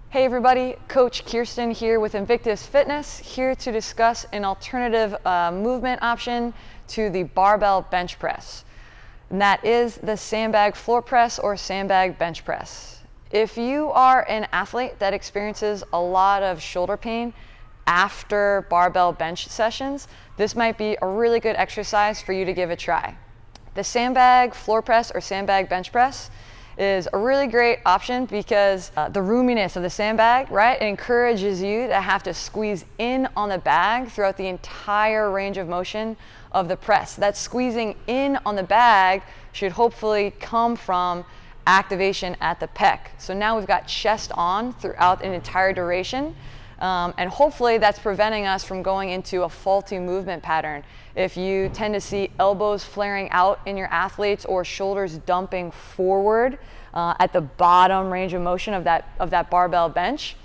Hey everybody, Coach Kirsten here with Invictus Fitness, here to discuss an alternative movement option to the barbell bench press. And that is the sandbag floor press or sandbag bench press. If you are an athlete that experiences a lot of shoulder pain after barbell bench sessions, this might be a really good exercise for you to give a try. The sandbag floor press or sandbag bench press is a really great option because the roominess of the sandbag, right, it encourages you to have to squeeze in on the bag throughout the entire range of motion of the press. That squeezing in on the bag should hopefully come from activation at the pec. So now we've got chest on throughout an entire duration. And hopefully that's preventing us from going into a faulty movement pattern. If you tend to see elbows flaring out in your athletes or shoulders dumping forward at the bottom range of motion of that barbell bench,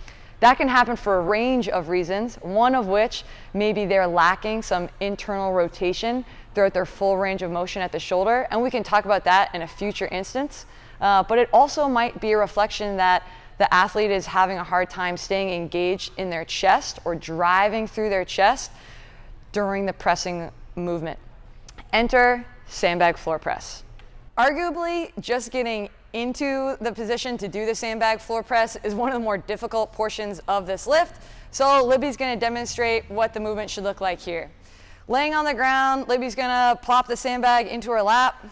that can happen for a range of reasons, one of which maybe they're lacking some internal rotation throughout their full range of motion at the shoulder, and we can talk about that in a future instance. But it also might be a reflection that the athlete is having a hard time staying engaged in their chest or driving through their chest during the pressing movement. Enter sandbag floor press. Arguably, just getting into the position to do the sandbag floor press is one of the more difficult portions of this lift. So Libby's gonna demonstrate what the movement should look like here. Laying on the ground, Libby's gonna plop the sandbag into her lap,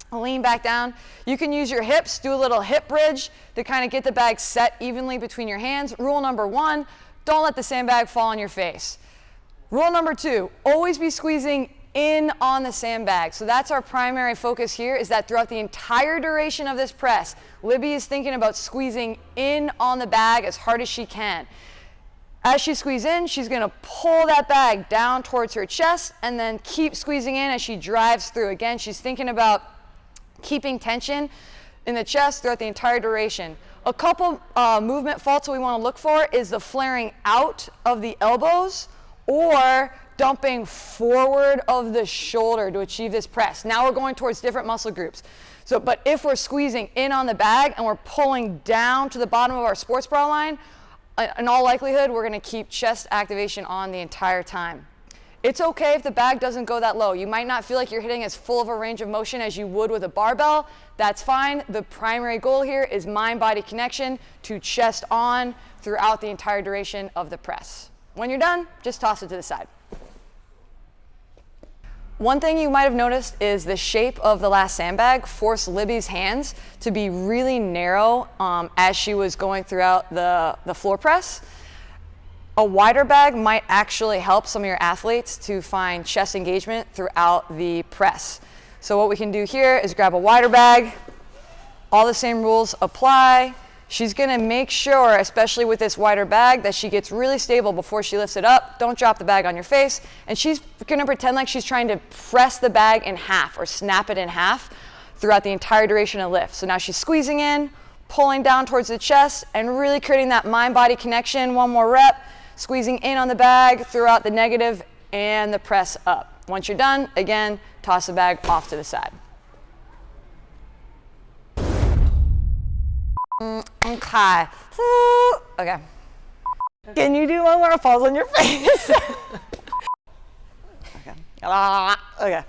lean back down. You can use your hips, do a little hip bridge to kind of get the bag set evenly between your hands. Rule number one, don't let the sandbag fall on your face. Rule number two, always be squeezing in on the sandbag. So that's our primary focus here, is that throughout the entire duration of this press, Libby is thinking about squeezing in on the bag as hard as she can. As she squeezes in, she's gonna pull that bag down towards her chest and then keep squeezing in as she drives through. Again, she's thinking about keeping tension in the chest throughout the entire duration. A couple movement faults we want to look for is the flaring out of the elbows or dumping forward of the shoulder to achieve this press. Now we're going towards different muscle groups. But if we're squeezing in on the bag and we're pulling down to the bottom of our sports bra line, in all likelihood, we're going to keep chest activation on the entire time. It's okay if the bag doesn't go that low. You might not feel like you're hitting as full of a range of motion as you would with a barbell. That's fine. The primary goal here is mind-body connection to chest on throughout the entire duration of the press. When you're done, just toss it to the side. One thing you might have noticed is the shape of the last sandbag forced Libby's hands to be really narrow as she was going throughout the floor press. A wider bag might actually help some of your athletes to find chest engagement throughout the press. So what we can do here is grab a wider bag. All the same rules apply. She's gonna make sure, especially with this wider bag, that she gets really stable before she lifts it up. Don't drop the bag on your face. And she's gonna pretend like she's trying to press the bag in half or snap it in half throughout the entire duration of lift. So now she's squeezing in, pulling down towards the chest, and really creating that mind-body connection. One more rep. Squeezing in on the bag throughout the negative and the press up. Once you're done, again, toss the bag off to the side. Okay. Okay. Can you do one where it falls on your face? Okay. Okay.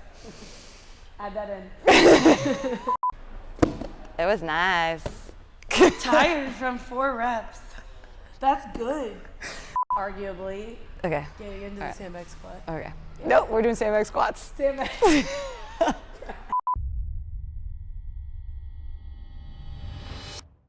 Add that in. It was nice. Tired from 4 reps. That's good. Arguably. Okay. Getting into the sandbag squat. Okay. Yeah. Nope, we're doing sandbag squats. Sandbag.